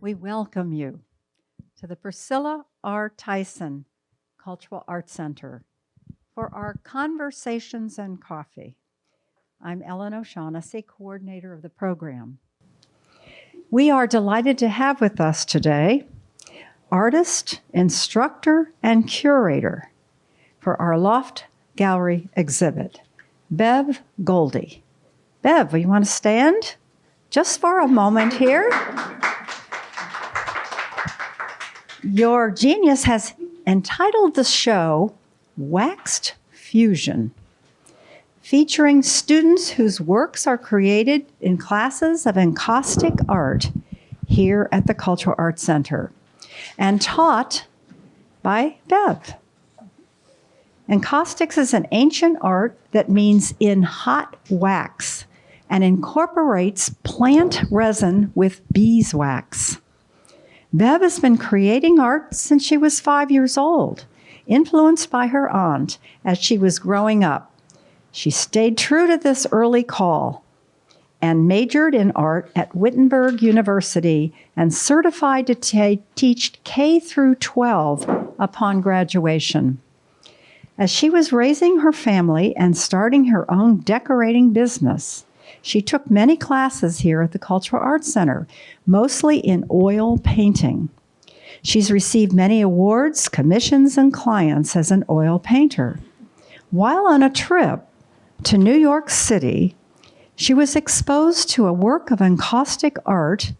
we welcome you to the Priscilla R. Tyson Cultural Arts Center for our Conversations and Coffee. I'm Ellen O'Shaughnessy, coordinator of the program. We are delighted to have with us today artist, instructor, and curator for our Loft Gallery exhibit, Bev Goldie. Bev, you want to stand just for a moment here? Your genius has entitled the show Waxed Fusion, featuring students whose works are created in classes of encaustic art here at the Cultural Arts Center and taught by Bev. Encaustics is an ancient art that means in hot wax and incorporates plant resin with beeswax. Bev has been creating art since she was 5 years old, influenced by her aunt as she was growing up. She stayed true to this early call and majored in art at Wittenberg University and certified to teach K through 12 upon graduation. As she was raising her family and starting her own decorating business, she took many classes here at the Cultural Arts Center, mostly in oil painting. She's received many awards, commissions, and clients as an oil painter. While on a trip to New York City, she was exposed to a work of encaustic art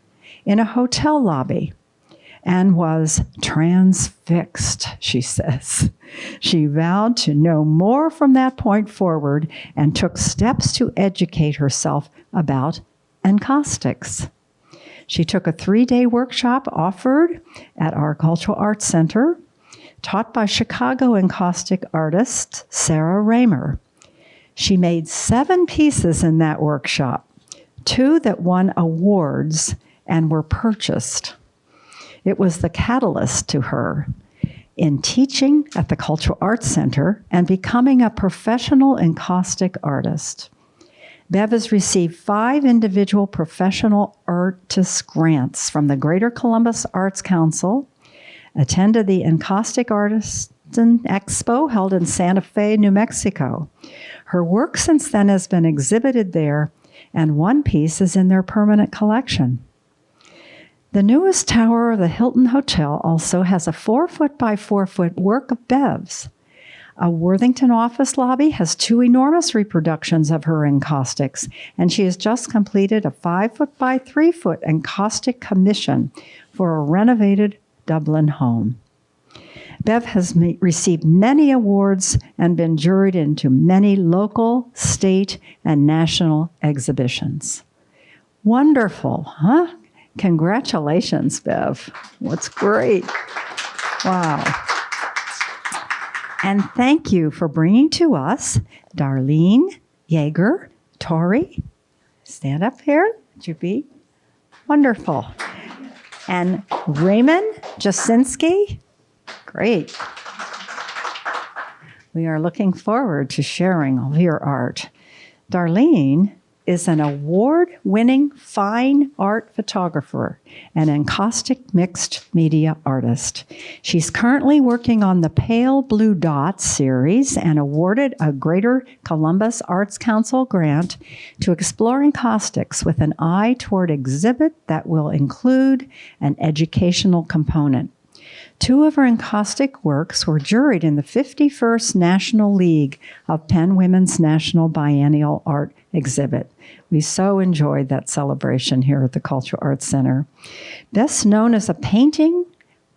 in a hotel lobby and was transfixed, she says. She vowed to know more from that point forward and took steps to educate herself about encaustics. She took a 3-day workshop offered at our Cultural Arts Center, taught by Chicago encaustic artist Sarah Raymer. She made 7 pieces in that workshop, 2 that won awards and were purchased. It was the catalyst to her in teaching at the Cultural Arts Center and becoming a professional encaustic artist. Bev has received 5 individual professional artist grants from the Greater Columbus Arts Council, attended the Encaustic Artisan Expo held in Santa Fe, New Mexico. Her work since then has been exhibited there, and 1 piece is in their permanent collection. The newest tower of the Hilton Hotel also has a 4-foot by 4-foot work of Bev's. A Worthington office lobby has 2 enormous reproductions of her encaustics, and she has just completed a 5-foot by 3-foot encaustic commission for a renovated Dublin home. Bev has received many awards and been juried into many local, state, and national exhibitions. Wonderful, huh? Congratulations, Bev. That's great. Wow. And thank you for bringing to us Darlene Yeager. Tori, stand up here. Would you be? Wonderful. And Raymond Jasinski. Great. We are looking forward to sharing all your art. Darlene is an award-winning fine art photographer and encaustic mixed media artist. She's currently working on the Pale Blue Dots series and awarded a Greater Columbus Arts Council grant to explore encaustics with an eye toward exhibit that will include an educational component. 2 of her encaustic works were juried in the 51st National League of Penn Women's National Biennial Art Exhibit. We so enjoyed that celebration here at the Cultural Arts Center. Best known as a painting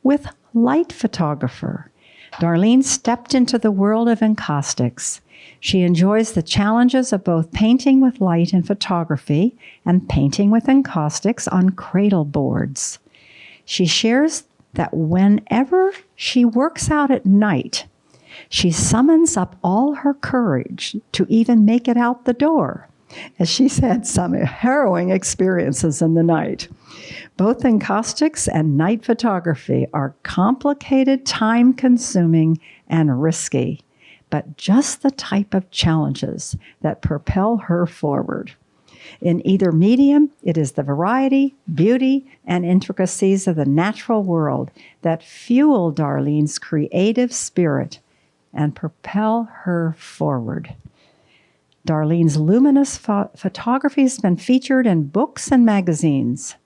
with light photographer, Darlene stepped into the world of encaustics. She enjoys the challenges of both painting with light and photography and painting with encaustics on cradle boards. She shares that whenever she works out at night, she summons up all her courage to even make it out the door, as she's had some harrowing experiences in the night. Both encaustics and night photography are complicated, time-consuming, and risky, but just the type of challenges that propel her forward. In either medium, it is the variety, beauty, and intricacies of the natural world that fuel Darlene's creative spirit and propel her forward. Darlene's luminous photography has been featured in books and magazines.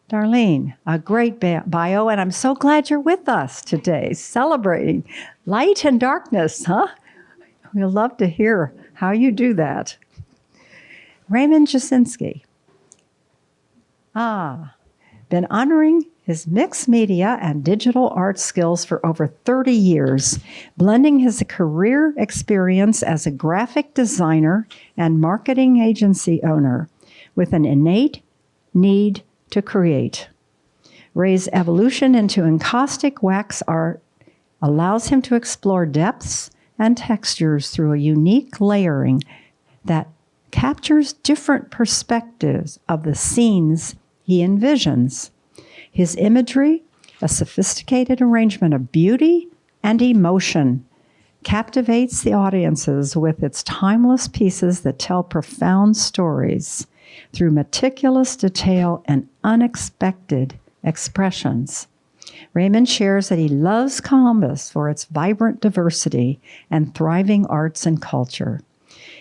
Darlene, a great bio, and I'm so glad you're with us today, celebrating light and darkness, huh? We'd love to hear how you do that. Raymond Jasinski. Been honoring his mixed media and digital art skills for over 30 years, blending his career experience as a graphic designer and marketing agency owner with an innate need to create. Ray's evolution into encaustic wax art allows him to explore depths and textures through a unique layering that captures different perspectives of the scenes he envisions. His imagery, a sophisticated arrangement of beauty and emotion, captivates the audiences with its timeless pieces that tell profound stories through meticulous detail and unexpected expressions. Raymond shares that he loves Columbus for its vibrant diversity and thriving arts and culture.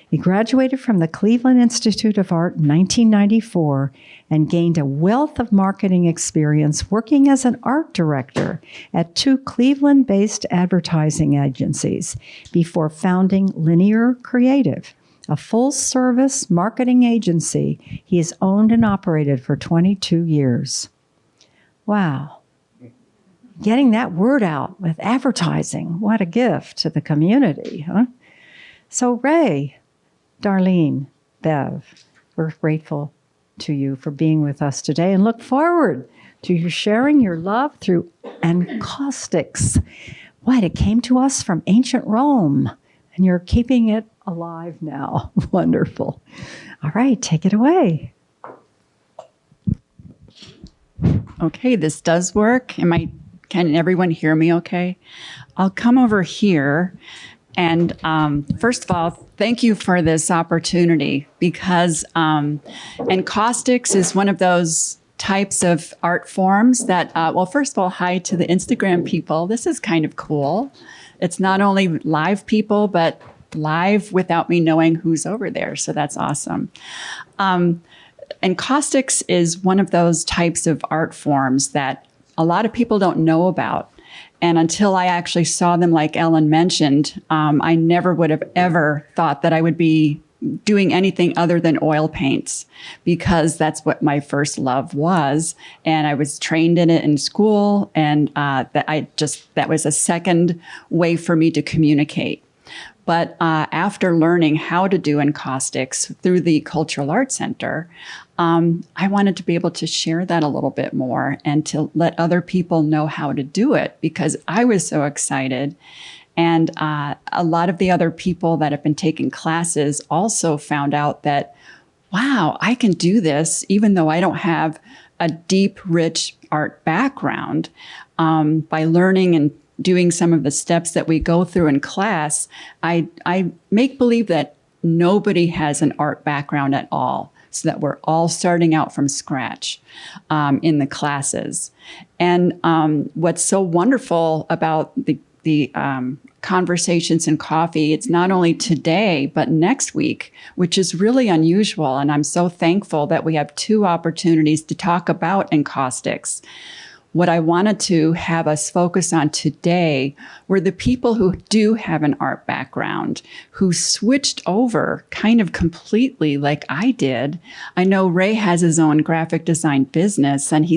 He graduated from the Cleveland Institute of Art in 1994 and gained a wealth of marketing experience working as an art director at 2 Cleveland-based advertising agencies before founding Linear Creative, a full-service marketing agency he has owned and operated for 22 years. Wow. Getting that word out with advertising, what a gift to the community, huh? So Ray, Darlene, Bev, we're grateful to you for being with us today and look forward to you sharing your love through encaustics. What, it came to us from ancient Rome, and you're keeping it alive now. Wonderful. All right, take it away. Okay, this does work. Can everyone hear me okay? I'll come over here. And first of all, thank you for this opportunity because encaustics is one of those types of art forms that, well, first of all, hi to the Instagram people. This is kind of cool. It's not only live people, but live without me knowing who's over there. So that's awesome. Encaustics is one of those types of art forms that a lot of people don't know about. And until I actually saw them, like Ellen mentioned, I never would have ever thought that I would be doing anything other than oil paints because that's what my first love was. And I was trained in it in school. And that was a second way for me to communicate. But after learning how to do encaustics through the Cultural Arts Center, I wanted to be able to share that a little bit more and to let other people know how to do it because I was so excited. And a lot of the other people that have been taking classes also found out that, wow, I can do this even though I don't have a deep, rich art background. By learning and doing some of the steps that we go through in class, I make believe that nobody has an art background at all, so that we're all starting out from scratch in the classes. And what's so wonderful about the conversations and coffee, it's not only today, but next week, which is really unusual. And I'm so thankful that we have 2 opportunities to talk about encaustics. What I wanted to have us focus on today were the people who do have an art background, who switched over kind of completely like I did. I know Ray has his own graphic design business and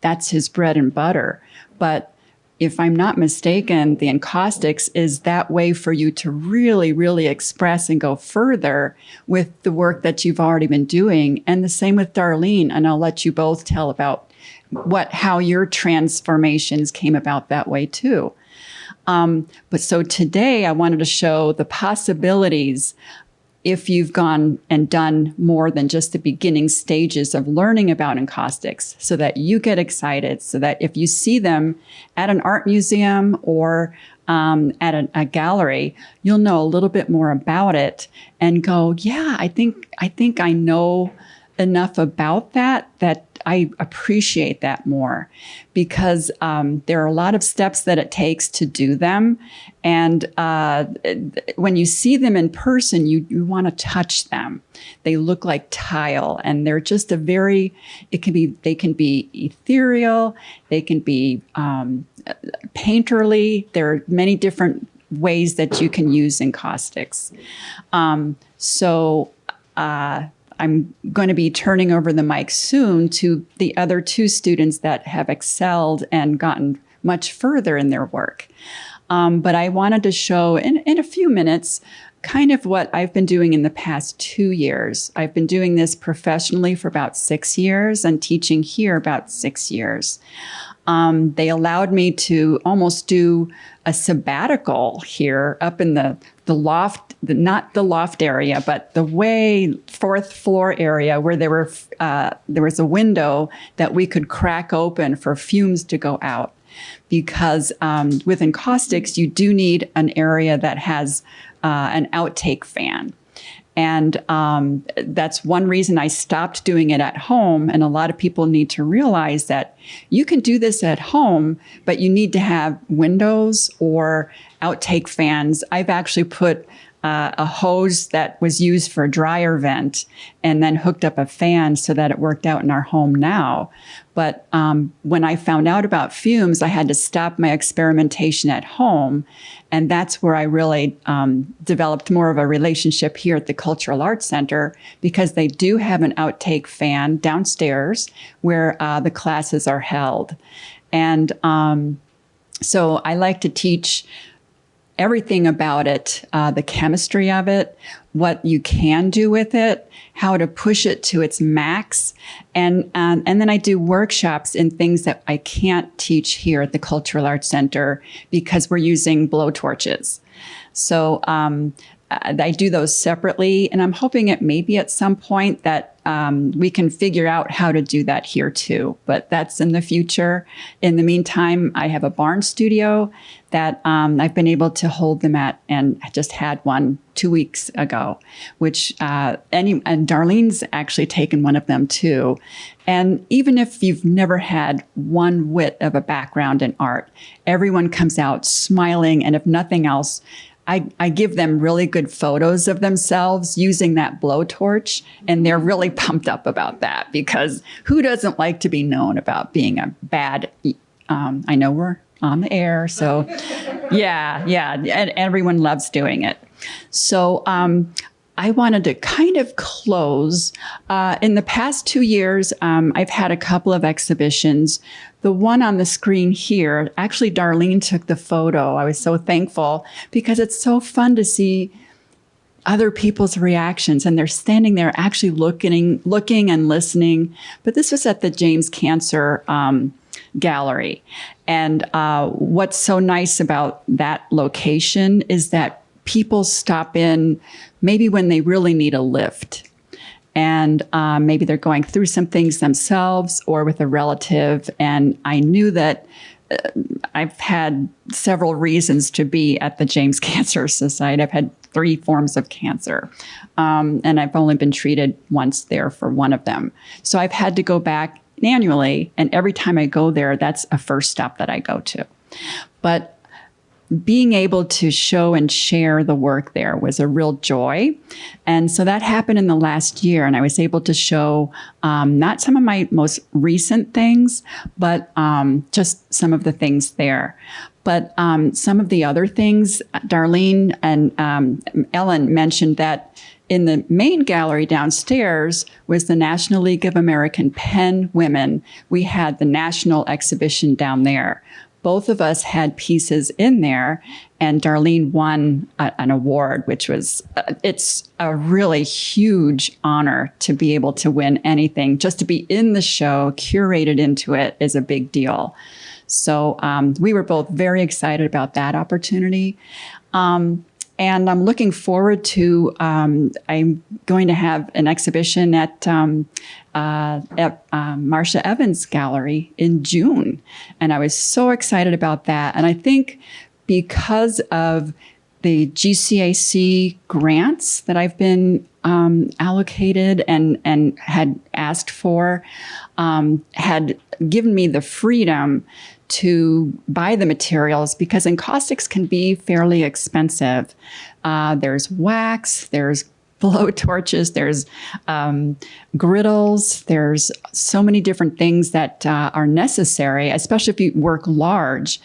that's his bread and butter. But if I'm not mistaken, the encaustics is that way for you to really, really express and go further with the work that you've already been doing. And the same with Darlene, and I'll let you both tell about how your transformations came about that way too. But so today I wanted to show the possibilities if you've gone and done more than just the beginning stages of learning about encaustics so that you get excited, so that if you see them at an art museum or at a gallery, you'll know a little bit more about it and go, yeah, I think I know enough about that I appreciate that more, because there are a lot of steps that it takes to do them. And when you see them in person, you want to touch them. They look like tile, and they're just they can be ethereal, they can be painterly. There are many different ways that you can use encaustics. I'm going to be turning over the mic soon to the other two students that have excelled and gotten much further in their work. But I wanted to show in a few minutes kind of what I've been doing in the past 2 years. I've been doing this professionally for about 6 years and teaching here about 6 years. They allowed me to almost do a sabbatical here up in the loft, not the loft area, but the way fourth floor area where there was a window that we could crack open for fumes to go out. Because with encaustics, you do need an area that has an outtake fan. And that's one reason I stopped doing it at home. And a lot of people need to realize that you can do this at home, but you need to have windows or outtake fans. I've actually put a hose that was used for a dryer vent and then hooked up a fan so that it worked out in our home now. But when I found out about fumes, I had to stop my experimentation at home. And that's where I really developed more of a relationship here at the Cultural Arts Center, because they do have an outtake fan downstairs where the classes are held. And so I like to teach everything about it, the chemistry of it, what you can do with it, how to push it to its max. And then I do workshops in things that I can't teach here at the Cultural Arts Center because we're using blowtorches. So I do those separately, and I'm hoping it maybe at some point that we can figure out how to do that here too, but that's in the future. In the meantime, I have a barn studio that I've been able to hold them at, and I just had one 2 weeks ago, which and Darlene's actually taken one of them too. And even if you've never had one whit of a background in art, everyone comes out smiling, and if nothing else, I give them really good photos of themselves using that blowtorch, and they're really pumped up about that, because who doesn't like to be known about being a bad, I know we're on the air, so yeah, and everyone loves doing it. So I wanted to kind of close. In the past 2 years, I've had a couple of exhibitions. The one on the screen here, actually Darlene took the photo. I was so thankful because it's so fun to see other people's reactions, and they're standing there actually looking and listening. But this was at the James Cancer Gallery. And what's so nice about that location is that people stop in maybe when they really need a lift. And maybe they're going through some things themselves or with a relative. And I knew that I've had several reasons to be at the James Cancer Society. I've had 3 forms of cancer. And I've only been treated once there for one of them. So I've had to go back annually. And every time I go there, that's a first stop that I go to. But being able to show and share the work there was a real joy. And so that happened in the last year. And I was able to show not some of my most recent things, but just some of the things there. But some of the other things, Darlene and Ellen mentioned that in the main gallery downstairs was the National League of American Pen Women. We had the national exhibition down there. Both of us had pieces in there, and Darlene won an award, which was, it's a really huge honor to be able to win anything. Just to be in the show, curated into it, is a big deal. So we were both very excited about that opportunity. And I'm looking forward to, I'm going to have an exhibition at Marcia Evans Gallery in June. And I was so excited about that. And I think because of the GCAC grants that I've been allocated and had asked for, had given me the freedom to buy the materials, because encaustics can be fairly expensive. There's wax, there's blow torches, there's griddles, there's so many different things that are necessary, especially if you work large.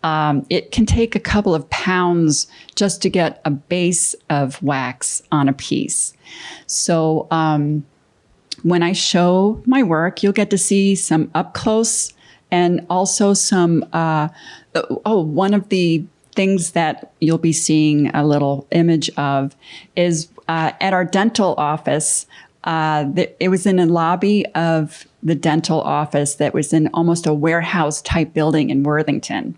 It can take a couple of pounds just to get a base of wax on a piece. So when I show my work, you'll get to see some up close, and also some, one of the things that you'll be seeing a little image of is at our dental office. It was in a lobby of the dental office that was in almost a warehouse type building in Worthington.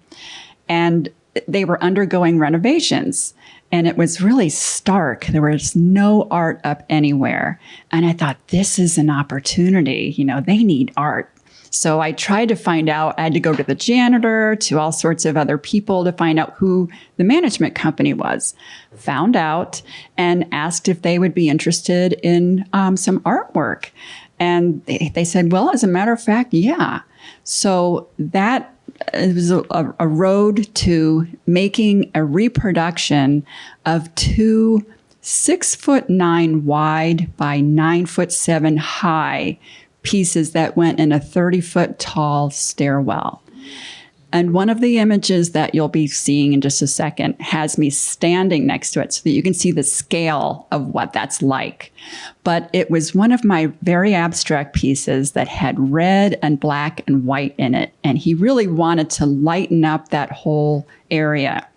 And they were undergoing renovations. And it was really stark. There was no art up anywhere. And I thought, this is an opportunity. You know, they need art. So I tried to find out. I had to go to the janitor, to all sorts of other people to find out who the management company was. Found out and asked if they would be interested in some artwork. And they said, well, as a matter of fact, yeah. So that was a road to making a reproduction of two 6'9" wide by 9'7" high pieces that went in a 30-foot tall stairwell. And one of the images that you'll be seeing in just a second has me standing next to it so that you can see the scale of what that's like. But it was one of my very abstract pieces that had red and black and white in it. And he really wanted to lighten up that whole area.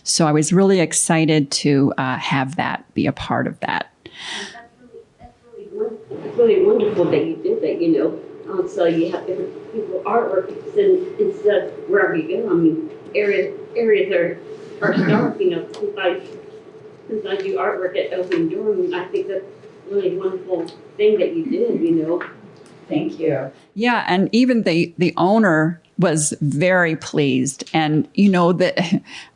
So I was really excited to have that be a part of that. It's really wonderful that you did that, you know. So you have different people artwork, instead of wherever you go. I mean, areas are stark, you know. Since I do artwork at Open Durham, I think that's a really wonderful thing that you did, you know. Thank you. Yeah, and even the owner was very pleased. And, you know, that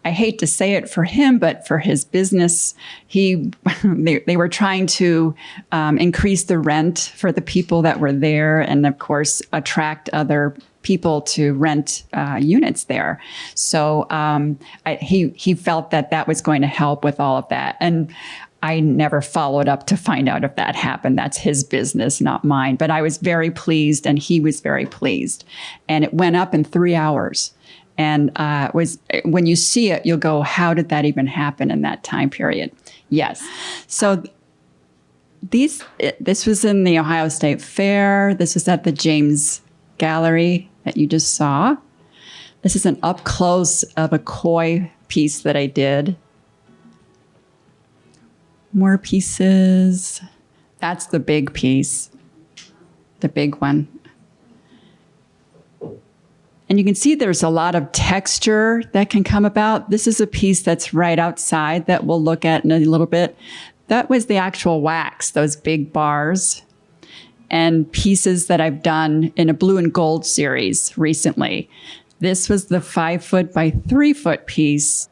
I hate to say it for him, but for his business, they were trying to increase the rent for the people that were there, and of course, attract other people to rent units there. So he felt that was going to help with all of that. And I never followed up to find out if that happened. That's his business, not mine. But I was very pleased, and he was very pleased. And it went up in 3 hours. And when you see it, you'll go, how did that even happen in that time period? Yes. So this was in the Ohio State Fair. This was at the James Gallery that you just saw. This is an up close of a koi piece that I did. More pieces. That's the big piece, the big one. And you can see there's a lot of texture that can come about. This is a piece that's right outside that we'll look at in a little bit. That was the actual wax, those big bars, and pieces that I've done in a blue and gold series recently. This was the 5-foot by 3-foot piece.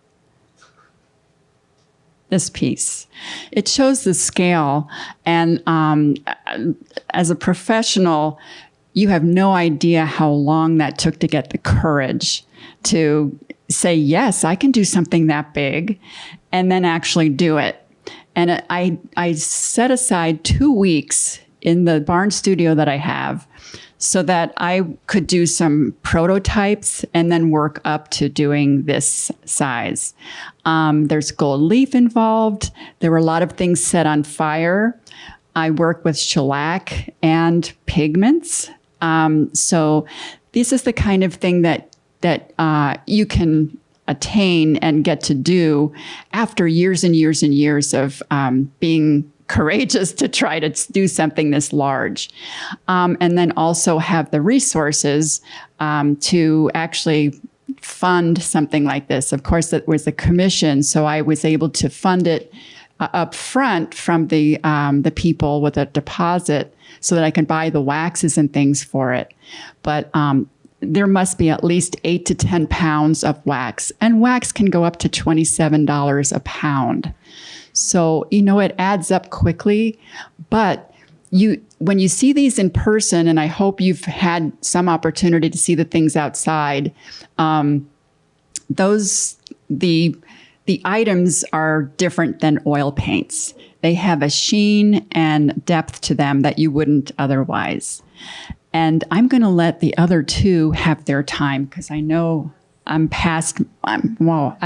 This piece. It shows the scale. And as a professional, you have no idea how long that took to get the courage to say, yes, I can do something that big, and then actually do it. And I set aside 2 weeks in the barn studio that I have so that I could do some prototypes and then work up to doing this size. There's gold leaf involved. There were a lot of things set on fire. I work with shellac and pigments. So this is the kind of thing that you can attain and get to do after years and years and years of being courageous to try to do something this large. And then also have the resources to actually fund something like this. Of course, it was a commission, so I was able to fund it up front from the people with a deposit so that I can buy the waxes and things for it. But there must be at least 8 to 10 pounds of wax, and wax can go up to $27 a pound. So, it adds up quickly, but when you see these in person, and I hope you've had some opportunity to see the things outside, the items are different than oil paints. They have a sheen and depth to them that you wouldn't otherwise. And I'm going to let the other two have their time because I know I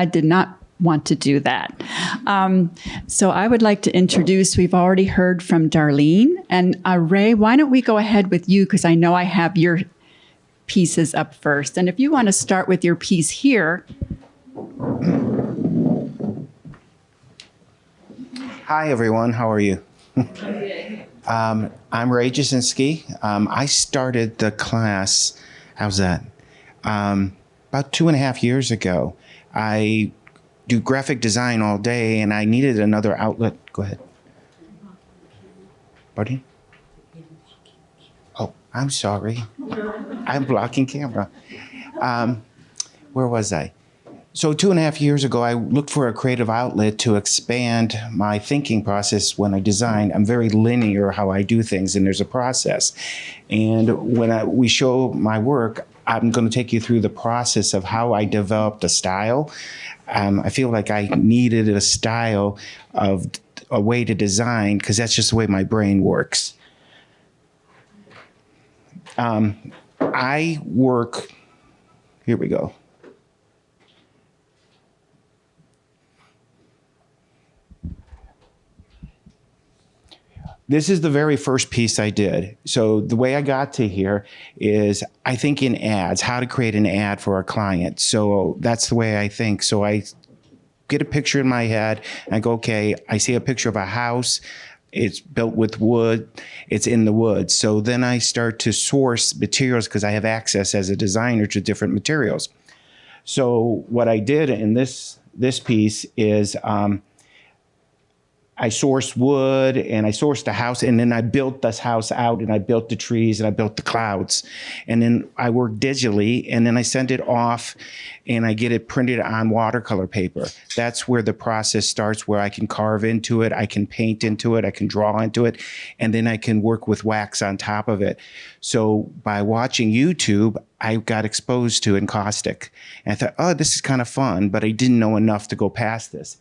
did not want to do that. So I would like to introduce, we've already heard from Darlene. And Ray, why don't we go ahead with you because I know I have your pieces up first. And if you want to start with your piece here. Hi, everyone. How are you? I'm Ray Jasinski. I started the class, how's that? About 2.5 years ago. I do graphic design all day, and I needed another outlet. Go ahead. Pardon? Oh, I'm sorry. I'm blocking camera. Where was I? So 2.5 years ago, I looked for a creative outlet to expand my thinking process when I design. I'm very linear how I do things, and there's a process. And when we show my work, I'm going to take you through the process of how I developed a style. I feel like I needed a style of a way to design because that's just the way my brain works. I work, here we go. This is the very first piece I did. So the way I got to here is I think in ads, how to create an ad for a client. So that's the way I think. So I get a picture in my head and I go, okay, I see a picture of a house. It's built with wood. It's in the woods. So then I start to source materials because I have access as a designer to different materials. So what I did in this piece is I sourced wood and I sourced the house, and then I built this house out, and I built the trees and I built the clouds. And then I work digitally, and then I send it off and I get it printed on watercolor paper. That's where the process starts, where I can carve into it, I can paint into it, I can draw into it, and then I can work with wax on top of it. So by watching YouTube, I got exposed to encaustic. And I thought, oh, this is kind of fun, but I didn't know enough to go past this.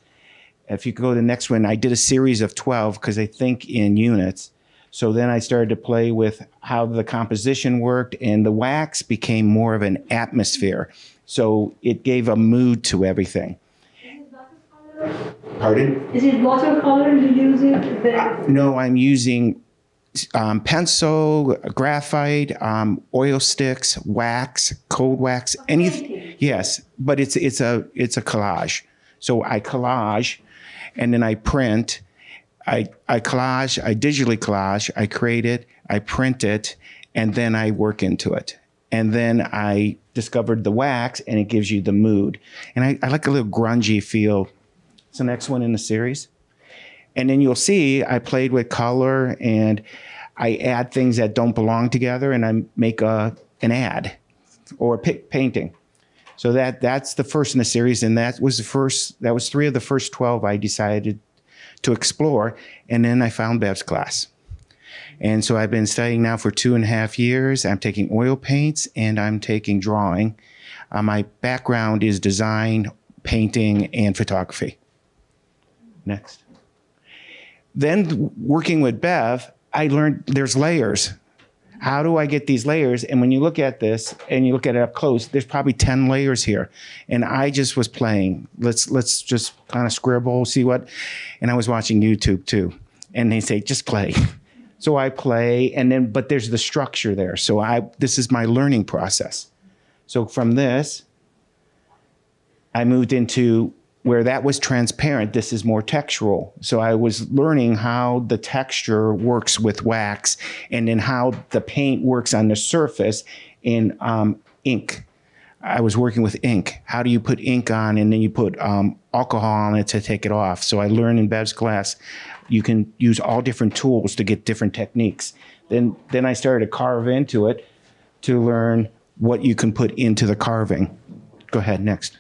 If you go to the next one, I did a series of 12 because I think in units. So then I started to play with how the composition worked, and the wax became more of an atmosphere. So it gave a mood to everything. Pardon? Is it watercolor you use it? No, I'm using pencil, graphite, oil sticks, wax, cold wax, anything. Yes, but it's a collage. So I collage, and then I print. I collage, I digitally collage, I create it, I print it, and then I work into it. And then I discovered the wax, and it gives you the mood. And I like a little grungy feel. It's the next one in the series. And then you'll see I played with color, and I add things that don't belong together, and I make an ad or a painting. So that's the first in the series, and that was 3 of the first 12 I decided to explore, and then I found Bev's class. And so I've been studying now for 2.5 years. I'm taking oil paints and I'm taking drawing. My background is design, painting, and photography. Next. Then working with Bev, I learned there's layers. How do I get these layers? And when you look at this and you look at it up close, there's probably 10 layers here. And I just was playing. Let's just kind of scribble, see what. And I was watching YouTube too. And they say, just play. So I play, and then, but there's the structure there. So this is my learning process. So from this, I moved into where that was transparent. This is more textural. So I was learning how the texture works with wax, and then how the paint works on the surface in ink. I was working with ink. How do you put ink on, and then you put alcohol on it to take it off? So I learned in Bev's class, you can use all different tools to get different techniques. Then I started to carve into it to learn what you can put into the carving. Go ahead, next.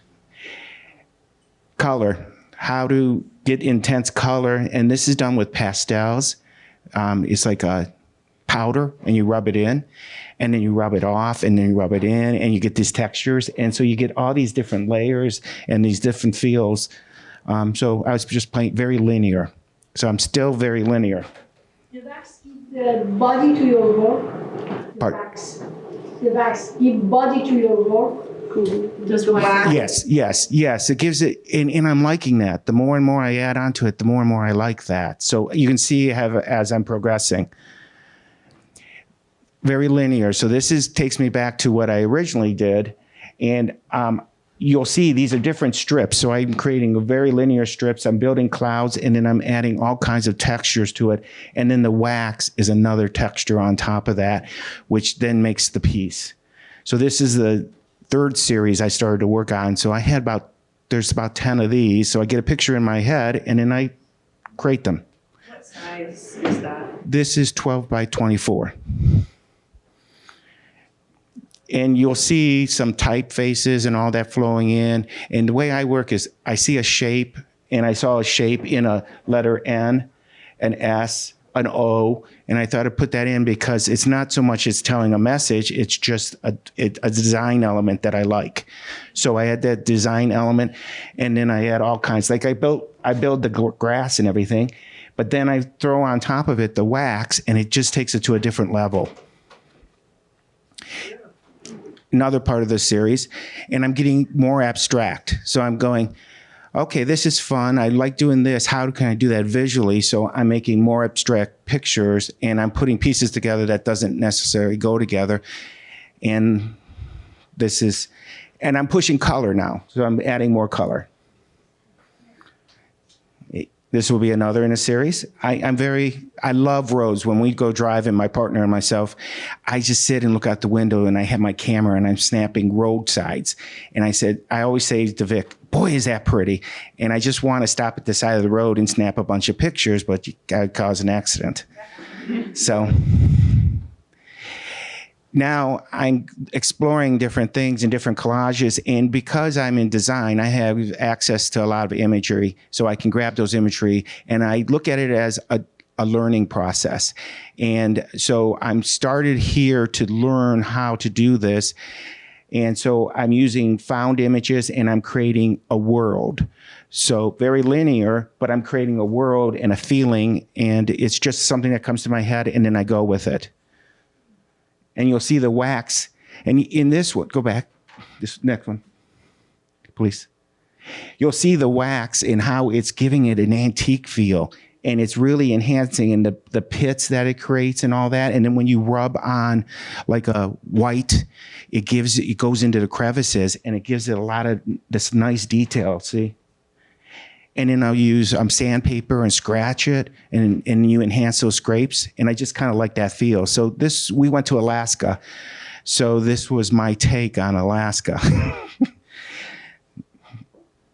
Color, how to get intense color, and this is done with pastels. It's like a powder, and you rub it in, and then you rub it off, and then you rub it in, and you get these textures, and so you get all these different layers and these different feels. So I was just playing very linear. So I'm still very linear. The wax give the body to your work. The wax give body to your work. Just wax. Yes. It gives it, and I'm liking that. The more and more I add onto it, the more and more I like that. So you can see as I'm progressing. Very linear. So this takes me back to what I originally did, and you'll see these are different strips. So I'm creating very linear strips. I'm building clouds, and then I'm adding all kinds of textures to it. And then the wax is another texture on top of that, which then makes the piece. So this is the third series I started to work on. So I had there's about 10 of these. So I get a picture in my head, and then I create them. What size is that? This is 12 by 24. And you'll see some typefaces and all that flowing in. And the way I work is I see a shape, and I saw a shape in a letter N, an S, an O, and I thought I'd put that in because it's not so much it's telling a message, it's just a design element that I like. So I had that design element, and then I had all kinds, like I build the grass and everything, but then I throw on top of it the wax, and it just takes it to a different level. Another part of the series, and I'm getting more abstract. So I'm going, okay, this is fun. I like doing this. How can I do that visually? So I'm making more abstract pictures, and I'm putting pieces together that doesn't necessarily go together. And and I'm pushing color now. So I'm adding more color. This will be another in a series. I love roads. When we go driving, my partner and myself, I just sit and look out the window, and I have my camera, and I'm snapping roadsides. And I always say to Vic, boy, is that pretty. And I just want to stop at the side of the road and snap a bunch of pictures, but you could cause an accident. So now I'm exploring different things and different collages, and because I'm in design, I have access to a lot of imagery, so I can grab those imagery, and I look at it as a learning process. And so I'm started here to learn how to do this, and so I'm using found images, and I'm creating a world. So very linear, but I'm creating a world and a feeling, and it's just something that comes to my head, and then I go with it. And you'll see the wax. And in this one, go back, this next one, please. You'll see the wax and how it's giving it an antique feel. And it's really enhancing in the pits that it creates and all that. And then when you rub on like a white, it goes into the crevices, and it gives it a lot of this nice detail, see? And then I'll use sandpaper and scratch it, and you enhance those scrapes. And I just kind of like that feel. So we went to Alaska. So this was my take on Alaska.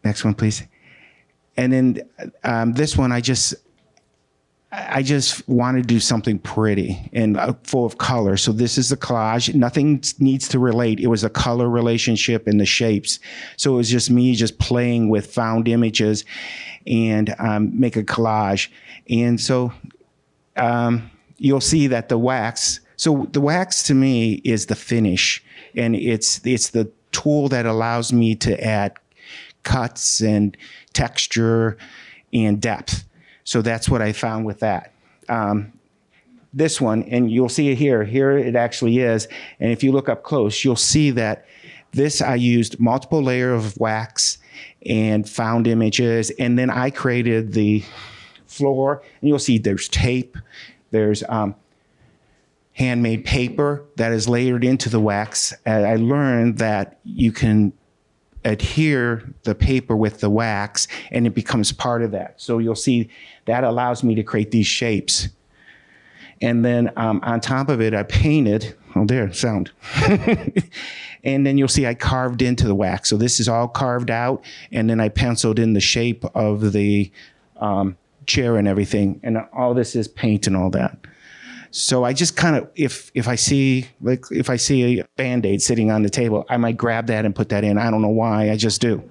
Next one, please. And then this one, I just want to do something pretty and full of color. So this is the collage. Nothing needs to relate. It was a color relationship in the shapes. So it was just me just playing with found images and make a collage. And so you'll see that the wax, so the wax to me is the finish, and it's the tool that allows me to add cuts and texture and depth. So that's what I found with that. This one, and you'll see it here. Here it actually is. And if you look up close, you'll see that this I used multiple layer of wax and found images. And then I created the floor. And you'll see there's tape. There's handmade paper that is layered into the wax. And I learned that you can adhere the paper with the wax, and it becomes part of that. So you'll see that allows me to create these shapes. And then on top of it, I painted, sound. And then you'll see I carved into the wax. So this is all carved out, and then I penciled in the shape of the chair and everything. And all this is paint and all that. So I just kind of, if I see a Band-Aid sitting on the table, I might grab that and put that in. I don't know why, I just do.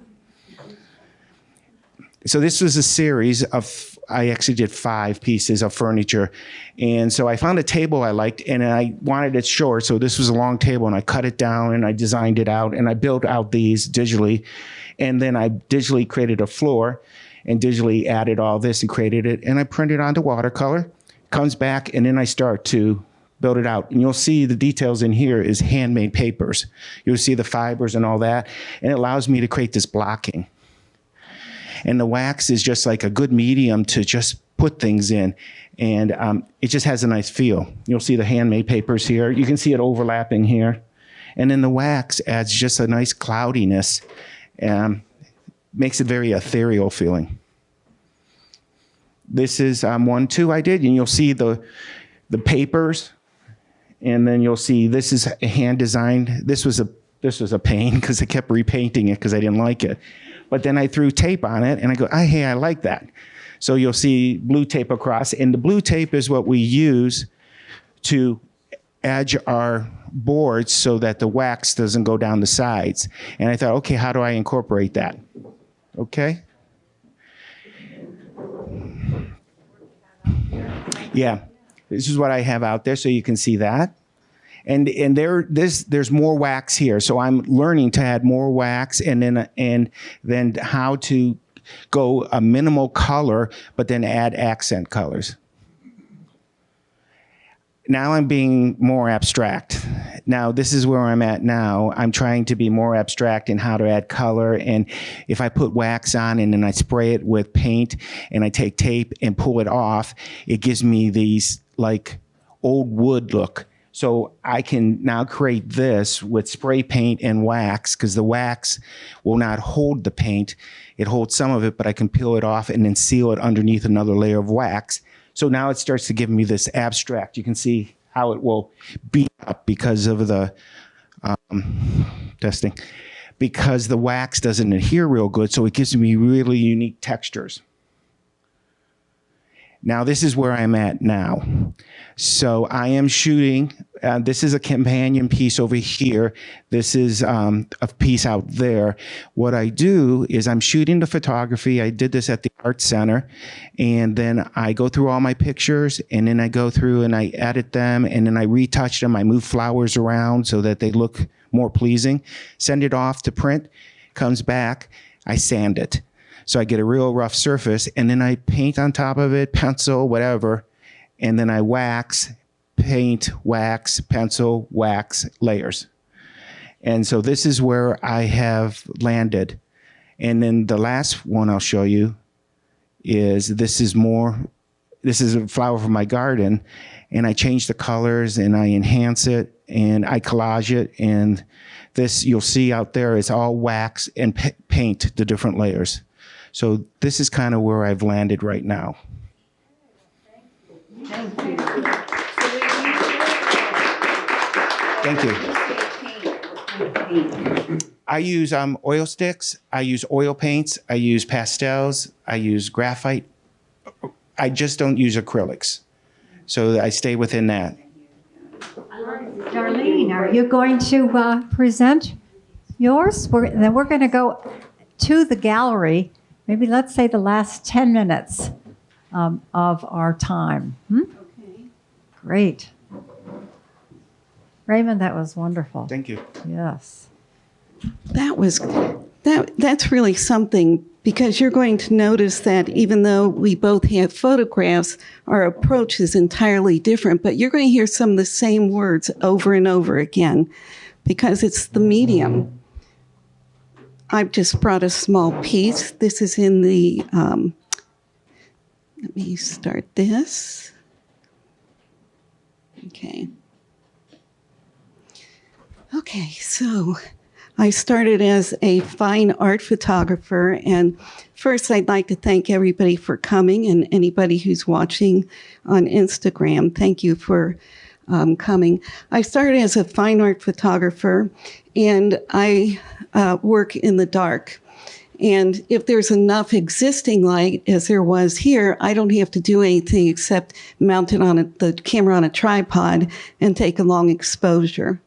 So this was a series of, I actually did 5 pieces of furniture. And so I found a table I liked and I wanted it short. So this was a long table and I cut it down and I designed it out and I built out these digitally. And then I digitally created a floor and digitally added all this and created it. And I printed onto watercolor, comes back, and then I start to build it out. And you'll see the details in here is handmade papers. You'll see the fibers and all that. And it allows me to create this blocking. And the wax is just like a good medium to just put things in. And it just has a nice feel. You'll see the handmade papers here. You can see it overlapping here. And then the wax adds just a nice cloudiness. Makes it very ethereal feeling. This is one too I did. And you'll see the papers. And then you'll see this is hand designed. This was a pain because I kept repainting it because I didn't like it. But then I threw tape on it and I go, hey, I like that. So you'll see blue tape across. And the blue tape is what we use to edge our boards so that the wax doesn't go down the sides. And I thought, okay, how do I incorporate that? Okay. Yeah, this is what I have out there so you can see that. And there's more wax here. So I'm learning to add more wax and then how to go a minimal color, but then add accent colors. Now I'm being more abstract. Now this is where I'm at now. I'm trying to be more abstract in how to add color. And if I put wax on and then I spray it with paint and I take tape and pull it off, it gives me these like old wood look. So I can now create this with spray paint and wax because the wax will not hold the paint. It holds some of it, but I can peel it off and then seal it underneath another layer of wax. So now it starts to give me this abstract. You can see how it will beat up because of the testing, because the wax doesn't adhere real good. So it gives me really unique textures. Now this is where I'm at now. So I am shooting, this is a companion piece over here. This is a piece out there. What I do is I'm shooting the photography. I did this at the Art Center. And then I go through all my pictures and then I go through and I edit them and then I retouch them. I move flowers around so that they look more pleasing. Send it off to print, comes back, I sand it. So I get a real rough surface and then I paint on top of it, pencil, whatever. And then I wax, paint, wax, pencil, wax, layers. And so this is where I have landed. And then the last one I'll show you is this is a flower from my garden. And I change the colors and I enhance it and I collage it. And this you'll see out there is all wax and paint the different layers. So this is kind of where I've landed right now. Thank you. Thank you. I use oil sticks. I use oil paints. I use pastels. I use graphite. I just don't use acrylics. So I stay within that. Darlene, are you going to present yours? Then we're going to go to the gallery. Maybe let's say the last 10 minutes of our time. Okay. Great. Raymond, that was wonderful. Thank you. Yes. That's really something, because you're going to notice that even though we both have photographs, our approach is entirely different, but you're going to hear some of the same words over and over again because it's the medium. I've just brought a small piece. This is in the, let me start this. Okay. Okay, so I started as a fine art photographer, and first I'd like to thank everybody for coming and anybody who's watching on Instagram. Thank you for coming. I started as a fine art photographer, and I work in the dark. And if there's enough existing light, as there was here, I don't have to do anything except mount it on the camera on a tripod and take a long exposure.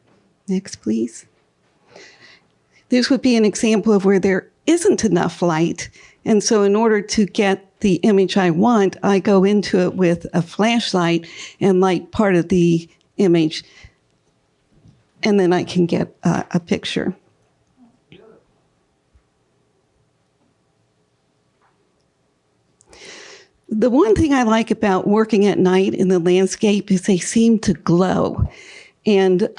Next, please. This would be an example of where there isn't enough light. And so in order to get the image I want, I go into it with a flashlight and light part of the image, and then I can get a picture. The one thing I like about working at night in the landscape is they seem to glow, and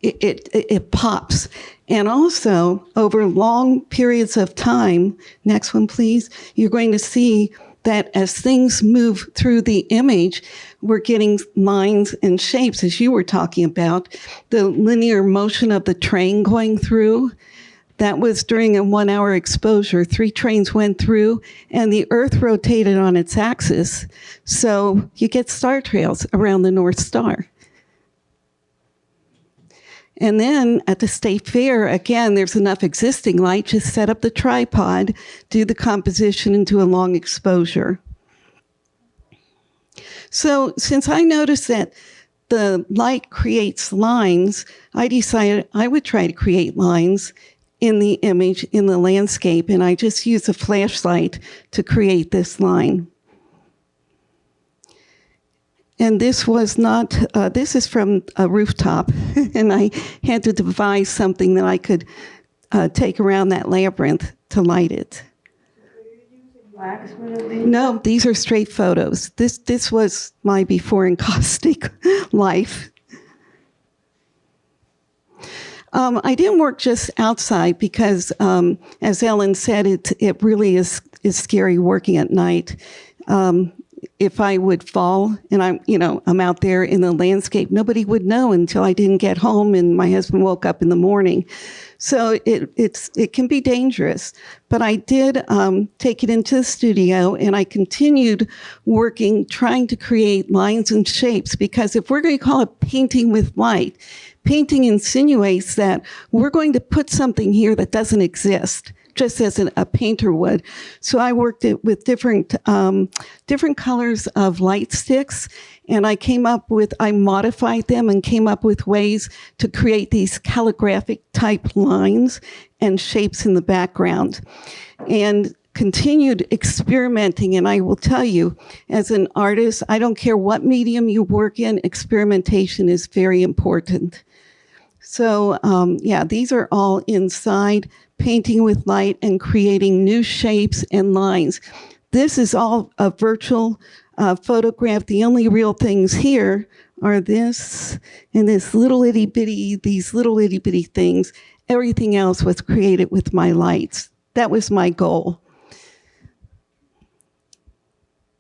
it pops. And also, over long periods of time, next one please, you're going to see that as things move through the image, we're getting lines and shapes, as you were talking about. The linear motion of the train going through, that was during a 1 hour exposure. 3 trains went through, and the Earth rotated on its axis. So you get star trails around the North Star. And then at the State Fair, again, there's enough existing light. Just set up the tripod, do the composition, and do a long exposure. So since I noticed that the light creates lines, I decided I would try to create lines in the image, in the landscape, and I just use a flashlight to create this line. And this was not, this is from a rooftop, and I had to devise something that I could take around that labyrinth to light it. Wax for the No, these are straight photos. This was my before encaustic life. I didn't work just outside because, as Ellen said, it really is scary working at night. If I would fall and I'm out there in the landscape, nobody would know until I didn't get home and my husband woke up in the morning. So it can be dangerous. But I did take it into the studio, and I continued working, trying to create lines and shapes, because if we're going to call it painting with light, painting insinuates that we're going to put something here that doesn't exist, just as a painter would. So I worked it with different colors of light sticks, and I modified them and came up with ways to create these calligraphic type lines and shapes in the background, and continued experimenting. And I will tell you, as an artist, I don't care what medium you work in, experimentation is very important. So yeah, these are all inside, painting with light and creating new shapes and lines. This is all a virtual photograph. The only real things here are this and these little itty bitty things. Everything else was created with my lights. That was my goal.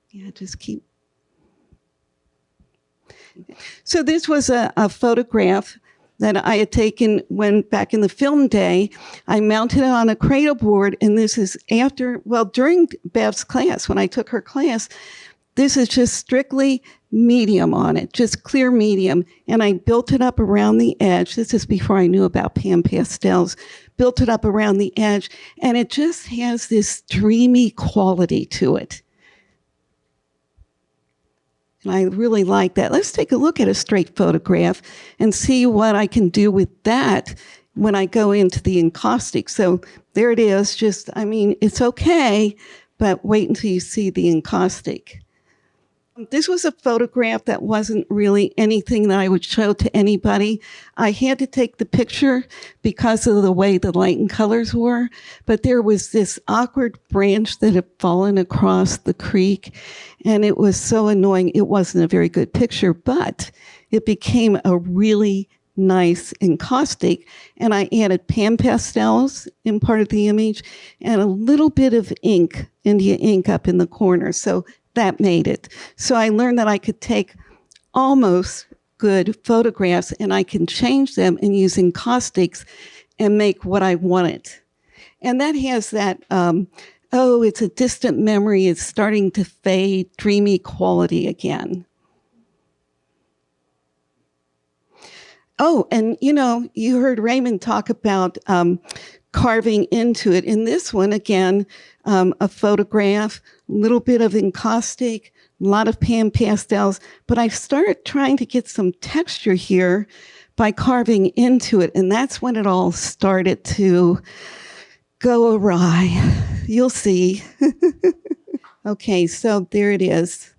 Yeah, just keep. So this was a photograph that I had taken when back in the film day. I mounted it on a cradle board, and this is during Bev's class, when I took her class. This is just strictly medium on it, just clear medium. And I built it up around the edge. This is before I knew about pan pastels. Built it up around the edge, and it just has this dreamy quality to it. And I really like that. Let's take a look at a straight photograph and see what I can do with that when I go into the encaustic. So there it is. It's okay, but wait until you see the encaustic. This was a photograph that wasn't really anything that I would show to anybody. I had to take the picture because of the way the light and colors were, but there was this awkward branch that had fallen across the creek, and it was so annoying. It wasn't a very good picture, but it became a really nice encaustic, and I added pan pastels in part of the image and a little bit of ink, India ink, up in the corner. So that made it. So I learned that I could take almost good photographs and I can change them and use encaustics and make what I wanted. And that has that, it's a distant memory, it's starting to fade, dreamy quality again. Oh, and you heard Raymond talk about carving into it. In this one, again, a photograph, a little bit of encaustic, a lot of pan pastels, but I started trying to get some texture here by carving into it, and that's when it all started to go awry. You'll see. Okay, so there it is.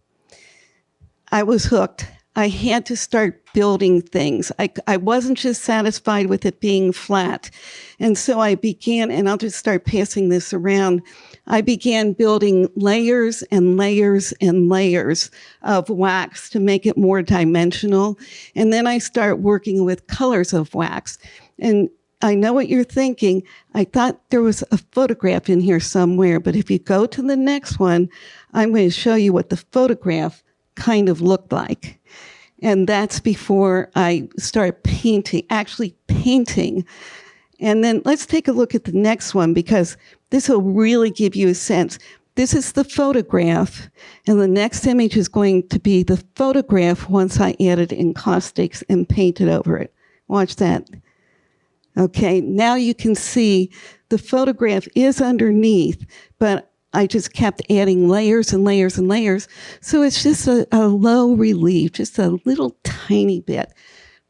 I was hooked. I had to start building things. I wasn't just satisfied with it being flat. And so I began, and I'll just start passing this around. I began building layers and layers and layers of wax to make it more dimensional. And then I start working with colors of wax. And I know what you're thinking. I thought there was a photograph in here somewhere, but if you go to the next one, I'm going to show you what the photograph kind of looked like. And that's before I start painting, actually painting. And then let's take a look at the next one, because this will really give you a sense. This is the photograph, and the next image is going to be the photograph once I added encaustics and painted over it. Watch that. Okay, now you can see the photograph is underneath, but I just kept adding layers and layers and layers. So it's just a low relief, just a little tiny bit.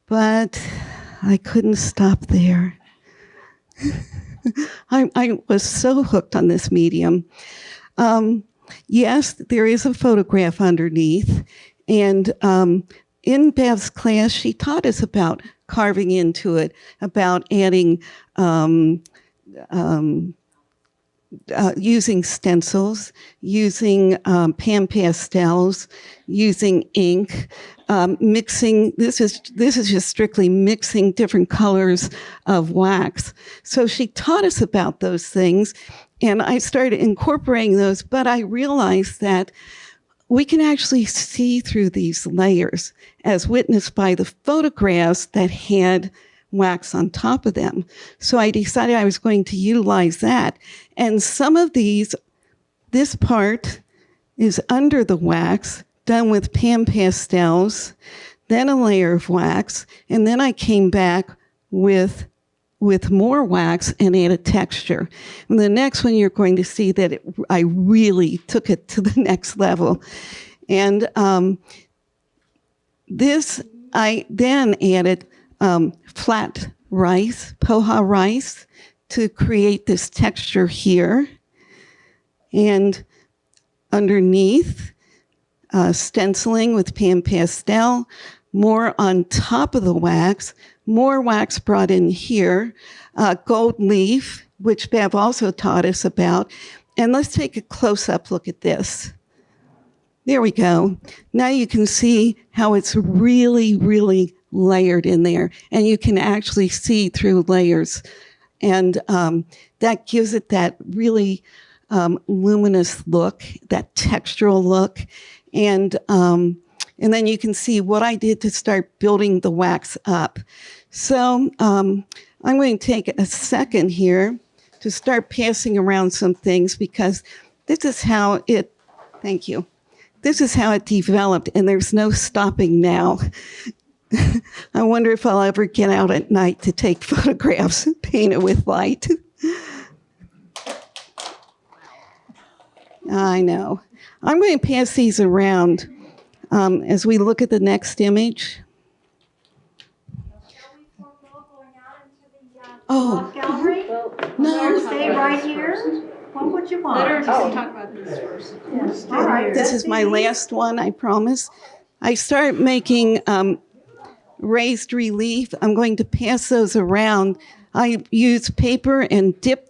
But I couldn't stop there. I was so hooked on this medium. Yes, there is a photograph underneath. And in Bev's class, she taught us about carving into it, about adding using stencils, using pan pastels, using ink, mixing. This is just strictly mixing different colors of wax. So she taught us about those things, and I started incorporating those, but I realized that we can actually see through these layers, as witnessed by the photographs that had wax on top of them. So I decided I was going to utilize that. And some of these, this part is under the wax, done with pan pastels, then a layer of wax, and then I came back with more wax and added texture. And the next one, you're going to see that I really took it to the next level. And this, I then added flat rice, poha rice, to create this texture here. And underneath, stenciling with pan pastel, more on top of the wax, more wax brought in here, gold leaf, which Bev also taught us about. And let's take a close-up look at this. There we go. Now you can see how it's really, really layered in there, and you can actually see through layers. And that gives it that really luminous look, that textural look. And then you can see what I did to start building the wax up. So I'm going to take a second here to start passing around some things, because this is how it, thank you, this is how it developed, and there's no stopping now. I wonder if I'll ever get out at night to take photographs painted with light. I know. I'm going to pass these around as we look at the next image. Oh, Gallery? no. Stay right here? What would you want? Let her just talk about this first. Yes, all right. This is my last one, I promise. I started making raised relief. I'm going to pass those around. I use paper and dip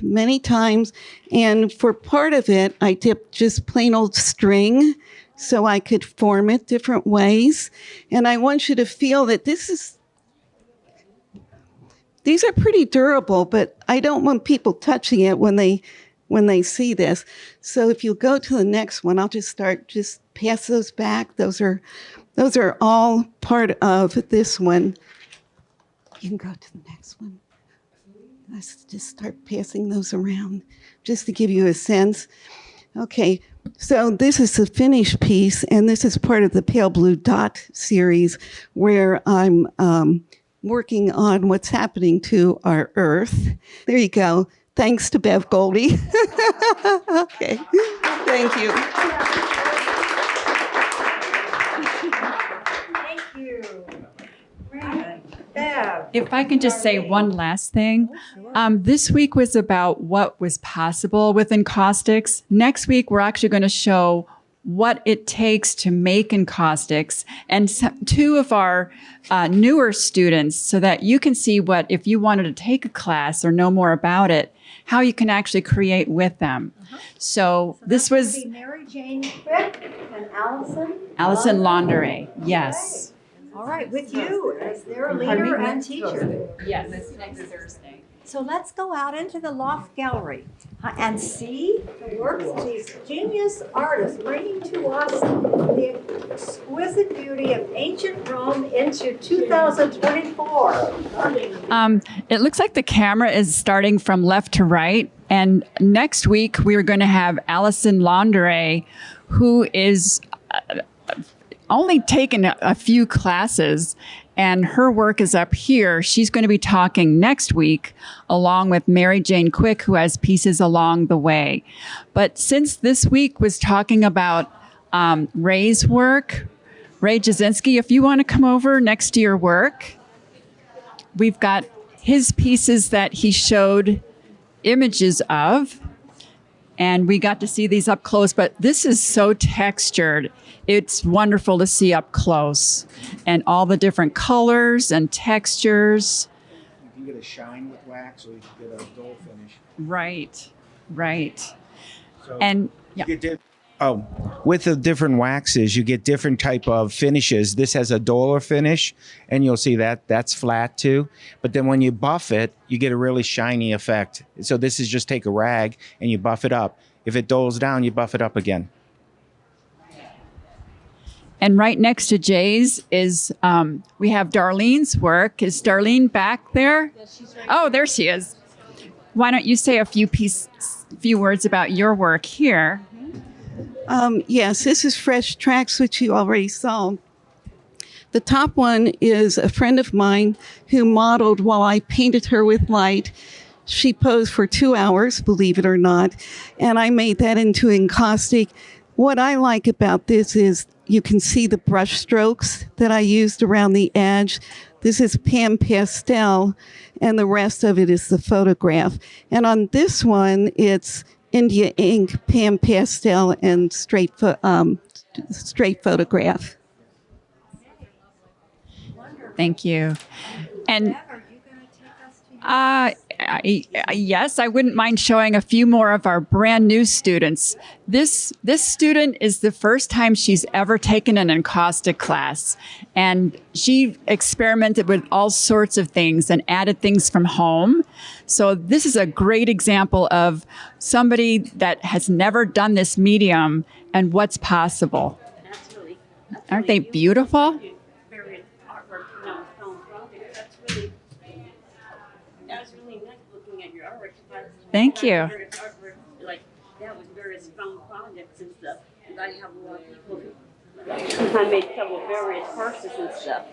many times. And for part of it, I dipped just plain old string so I could form it different ways. And I want you to feel that these are pretty durable, but I don't want people touching it when they see this. So if you go to the next one, I'll just pass those back. Those are all part of this one. You can go to the next one. Let's just start passing those around just to give you a sense. Okay, so this is the finished piece, and this is part of the Pale Blue Dot series, where I'm working on what's happening to our Earth. There you go. Thanks to Bev Goldie. Okay, thank you. Thank you. Bev. If I can just say one last thing. This week was about what was possible with encaustics. Next week, we're actually going to show what it takes to make encaustics, and two of our newer students, so that you can see what, if you wanted to take a class or know more about it, how you can actually create with them. So this was Mary Jane Quick and Allison. Allison Laundere. Yes. All right, with you as their Pardon leader me? and teacher. Yes, next Thursday. So let's go out into the loft gallery and see the works of these genius artists bringing to us the exquisite beauty of ancient Rome into 2024. It looks like the camera is starting from left to right. And next week, we're going to have Allison Laundere, who is only taken a few classes, and her work is up here. She's going to be talking next week along with Mary Jane Quick, who has pieces along the way. But since this week was talking about Ray's work, Ray Jasinski, if you want to come over next to your work, we've got his pieces that he showed images of, and we got to see these up close. But this is so textured. It's wonderful to see up close, and all the different colors and textures. You can get a shine with wax, or you can get a dull finish. Right, right. So And yeah. you get with the different waxes, you get different type of finishes. This has a duller finish, and you'll see that that's flat too. But then when you buff it, you get a really shiny effect. So this is just take a rag and you buff it up. If it dulls down, you buff it up again. And right next to Jay's is, we have Darlene's work. Is Darlene back there? Yes, she's right. Oh, there she is. Why don't you say a few words about your work here? Yes, this is Fresh Tracks, which you already saw. The top one is a friend of mine who modeled while I painted her with light. She posed for 2 hours, believe it or not, and I made that into encaustic. What I like about this is you can see the brush strokes that I used around the edge. This is Pan Pastel, and the rest of it is the photograph. And on this one, it's India ink, Pan Pastel, and straight photograph. Thank you. And yes, I wouldn't mind showing a few more of our brand new students. This student is the first time she's ever taken an encaustic class, and she experimented with all sorts of things and added things from home. So this is a great example of somebody that has never done this medium and what's possible. Aren't they beautiful? Various artwork, stone projects. That's really nice looking at your artwork. Thank you. Various artwork, like that was various found projects and stuff. And I have a lot of people who I made several various purses and stuff.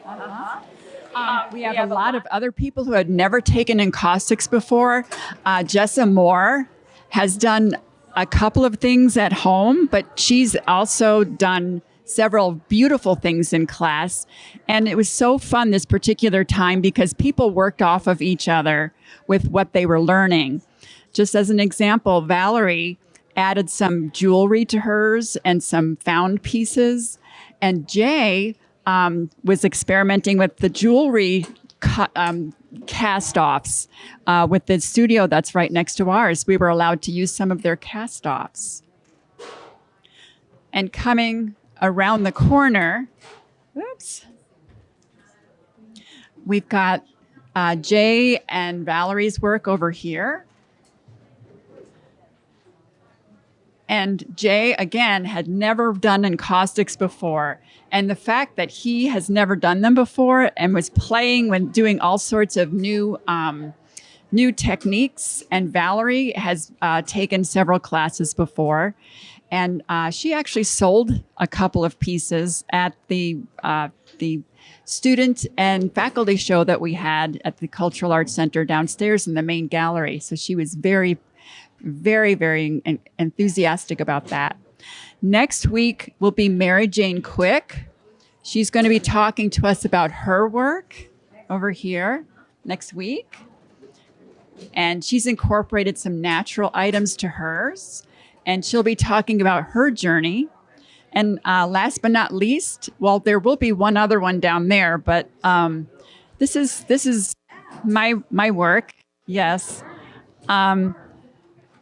We have a lot of other people who had never taken encaustics before. Jessa Moore has done a couple of things at home, but she's also done several beautiful things in class. And it was so fun this particular time because people worked off of each other with what they were learning. Just as an example, Valerie added some jewelry to hers and some found pieces. And Jay was experimenting with the jewelry cast-offs with the studio that's right next to ours. We were allowed to use some of their cast-offs. And coming around the corner, we've got Jay and Valerie's work over here. And Jay, again, had never done encaustics before. And the fact that he has never done them before and was playing when doing all sorts of new techniques. And Valerie has taken several classes before. And she actually sold a couple of pieces at the student and faculty show that we had at the Cultural Arts Center downstairs in the main gallery. So she was very, very, very enthusiastic about that. Next week will be Mary Jane Quick. She's going to be talking to us about her work over here next week. And she's incorporated some natural items to hers. And she'll be talking about her journey. And last but not least, well, there will be one other one down there, but this is my work. Yes.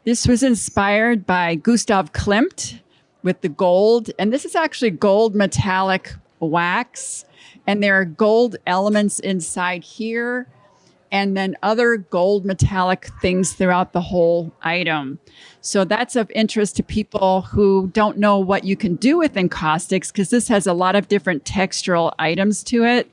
This was inspired by Gustav Klimt with the gold. And this is actually gold metallic wax. And there are gold elements inside here, and then other gold metallic things throughout the whole item. So that's of interest to people who don't know what you can do with encaustics, because this has a lot of different textural items to it.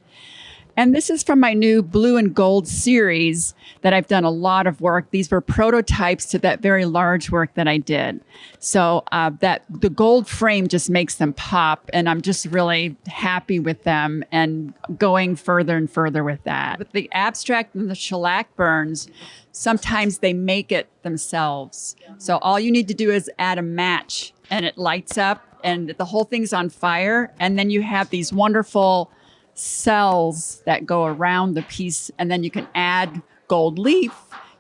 And this is from my new Blue and Gold series that I've done a lot of work. These were prototypes to that very large work that I did. So that the gold frame just makes them pop, and I'm just really happy with them and going further and further with that. With the abstract and the shellac burns, sometimes they make it themselves. So all you need to do is add a match and it lights up and the whole thing's on fire. And then you have these wonderful cells that go around the piece, and then you can add gold leaf.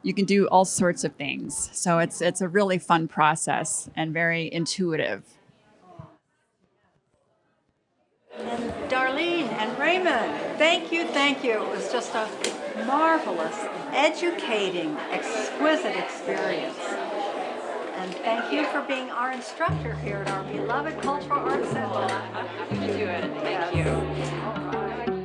You can do all sorts of things. So it's a really fun process and very intuitive. And Darlene and Raymond, thank you, thank you. It was just a marvelous, educating, exquisite experience. And thank you for being our instructor here at our beloved Cultural Arts Center. Happy to do it. Thank you.